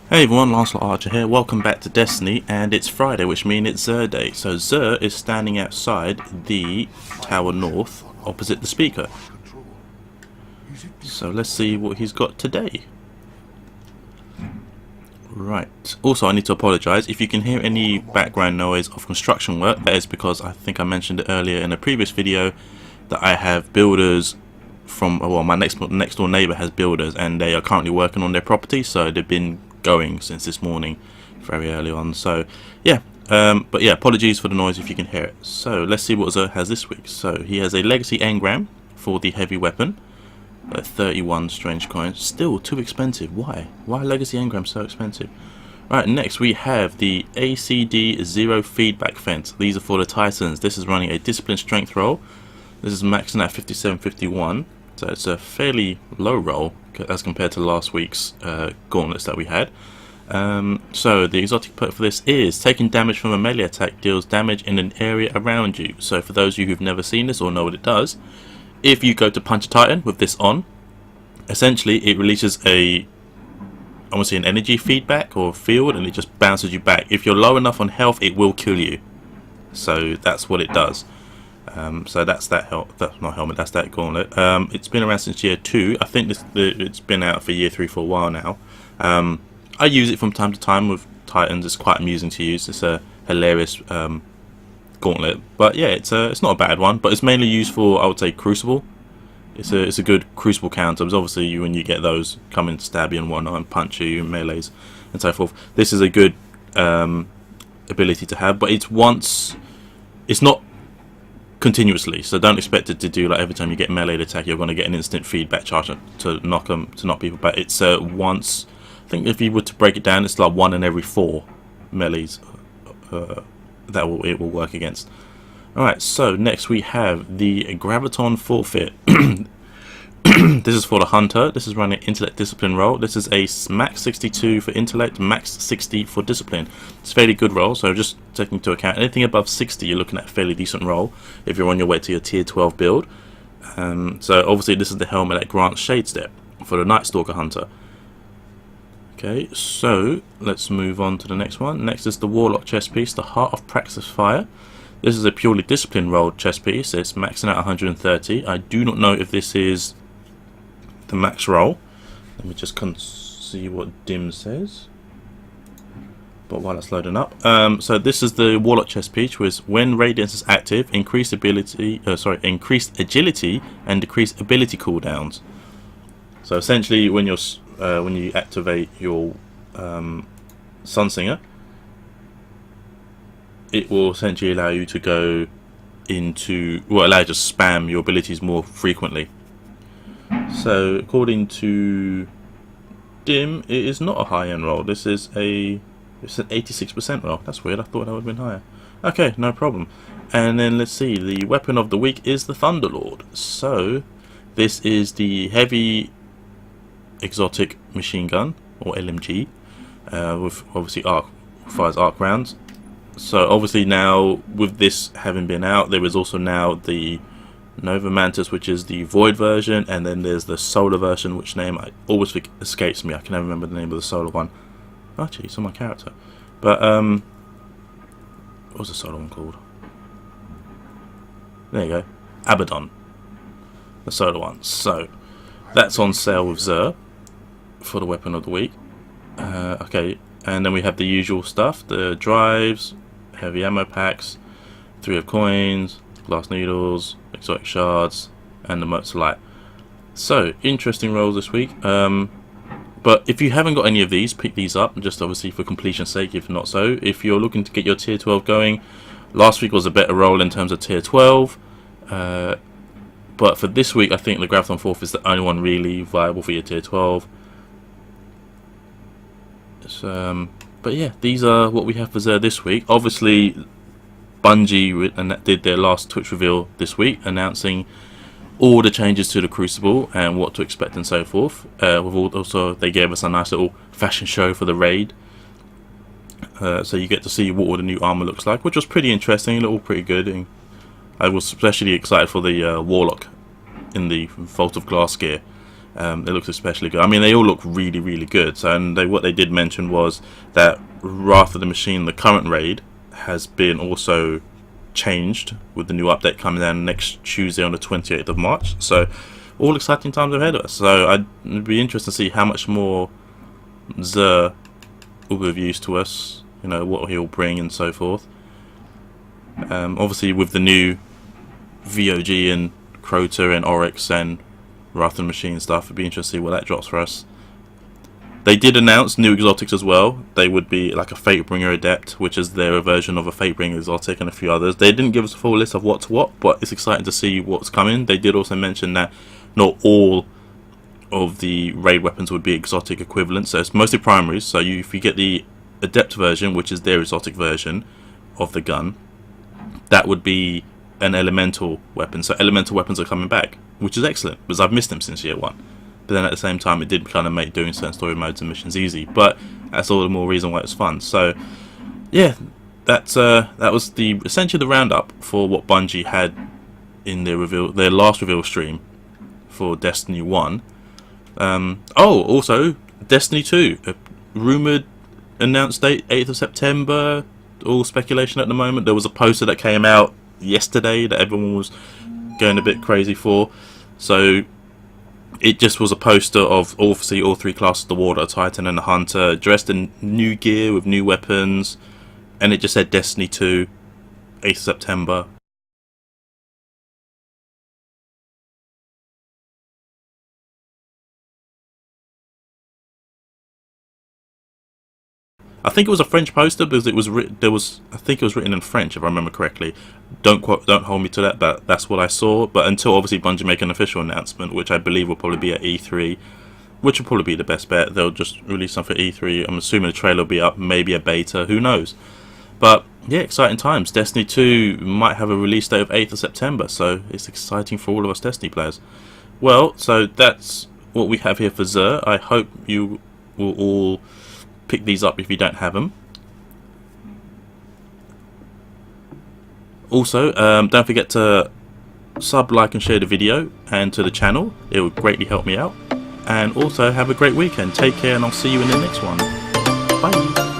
Hey everyone, Lancelot Archer here. Welcome back to Destiny, and it's Friday, which means it's Xur Day. So Xur is standing outside the Tower North, opposite the speaker. So let's see what he's got today. Right. Also, I need to apologise if you can hear any background noise of construction work. That is because I think I mentioned it earlier in a previous video that I have builders from, well, my next door neighbour has builders, and they are currently working on their property, so they've been going since this morning very early on. So yeah, but yeah, apologies for the noise if you can hear it. So let's see what Xur has this week. So he has a legacy engram for the heavy weapon, 31 strange coins. Still too expensive. Why legacy engram so expensive? Right, next we have the ACD zero feedback fence. These are for the Titans. This is running a discipline strength roll. This is maxing at 57-51, so it's a fairly low roll as compared to last week's gauntlets that we had. So the exotic perk for this is taking damage from a melee attack deals damage in an area around you. So for those of you who've never seen this or know what it does, if you go to punch a Titan with this on, essentially it releases I want to say an energy feedback or field, and it just bounces you back. If you're low enough on health, it will kill you. So that's what it does. So that's that that's not helmet, that's that gauntlet. It's been around since year 2. I think it's been out for year 3 for a while now. I use it from time to time with Titans. It's quite amusing to use. It's a hilarious gauntlet. But yeah, it's not a bad one. But it's mainly used for, I would say, Crucible. It's a good Crucible counter. Because obviously when you get those coming to stab you and whatnot and punch you and melees and so forth, this is a good ability to have. But it's not continuously, so don't expect it to do like every time you get melee attack you're going to get an instant feedback charge to knock people back. It's once, I think if you were to break it down, it's like 1 in every 4 melees that it will work against. Alright, so next we have the GRAVITON FOREFEIT. This is for the hunter. This is running intellect discipline roll. This is a max 62 for intellect, max 60 for discipline. It's a fairly good roll, so just taking into account anything above 60 you're looking at a fairly decent roll if you're on your way to your tier 12 build. So obviously this is the helmet that grants Shade Step for the Night Stalker hunter. Okay, so let's move on to the next one. Next is the Warlock chest piece, the Heart of Praxis Fire. This is a purely discipline rolled chest piece. It's maxing at 130. I do not know if this is the max roll. Let me just see what Dim says. But while it's loading up, so this is the Warlock chest piece, which when Radiance is active, increased agility and decreased ability cooldowns. So essentially, when you activate your Sunsinger, it will essentially allow you to go into, well, allow you to spam your abilities more frequently. So according to Dim, it is not a high-end roll. This is it's an 86% roll. That's weird. I thought that would have been higher. Okay, no problem. And then let's see. The weapon of the week is the Thunderlord. So this is the heavy exotic machine gun, or LMG, with obviously fires arc rounds. So obviously now with this having been out, there is also now the Nova Mantis, which is the Void version, and then there's the Solar version, which name I always escapes me. I can never remember the name of the Solar one. Oh gee, it's on my character. But what was the Solar one called? There you go, Abaddon, the Solar one. So that's on sale with Xur for the weapon of the week. Okay, and then we have the usual stuff: the drives, heavy ammo packs, 3 of coins, glass needles, exotic shards, and the motes light. So interesting rolls this week. But if you haven't got any of these, pick these up, just obviously for completion's sake. If not so, if you're looking to get your tier 12 going, last week was a better roll in terms of tier 12. But for this week, I think the GRAVITON FOREFEIT is the only one really viable for your tier 12. But yeah, these are what we have for Xur this week. Obviously, Bungie did their last Twitch reveal this week, announcing all the changes to the Crucible and what to expect and so forth. Also, they gave us a nice little fashion show for the raid. So you get to see what all the new armor looks like, which was pretty interesting. It looked all pretty good. And I was especially excited for the Warlock in the Vault of Glass gear. It looks especially good. I mean, they all look really, really good. So, and what they did mention was that Wrath of the Machine, the current raid, has been also changed with the new update coming down next Tuesday on the 28th of March. So, all exciting times ahead of us. So, it'd be interesting to see how much more Xur will be of use to us. You know, what he'll bring and so forth. Obviously, with the new VOG and Crota and Oryx and Wrath of the Machine stuff, it'd be interesting to see what that drops for us. They did announce new exotics as well. They would be like a Fatebringer Adept, which is their version of a Fatebringer exotic, and a few others. They didn't give us a full list of what's what, but it's exciting to see what's coming. They did also mention that not all of the raid weapons would be exotic equivalents, so it's mostly primaries. So if you get the Adept version, which is their exotic version of the gun, that would be an elemental weapon. So elemental weapons are coming back, which is excellent, because I've missed them since year 1. But then at the same time, it did kind of make doing certain story modes and missions easy. But that's all the more reason why it's fun. So yeah, that was essentially the roundup for what Bungie had in their last reveal stream for Destiny 1. Also Destiny 2, a rumored announced date 8th of September. All speculation at the moment. There was a poster that came out yesterday that everyone was going a bit crazy for. So it just was a poster of obviously all 3 classes, the Warder, Titan and the Hunter, dressed in new gear with new weapons, and it just said Destiny 2, 8th September. I think it was a French poster because I think it was written in French, if I remember correctly. Don't hold me to that, but that's what I saw. But until obviously Bungie make an official announcement, which I believe will probably be at E3, which will probably be the best bet. They'll just release something at E3. I'm assuming the trailer will be up, maybe a beta, who knows. But yeah, exciting times. Destiny 2 might have a release date of 8th of September, so it's exciting for all of us Destiny players. Well, so that's what we have here for Xur. I hope you will all pick these up if you don't have them. Also, don't forget to sub, like and share the video and to the channel. It would greatly help me out. And also have a great weekend. Take care, and I'll see you in the next one. Bye.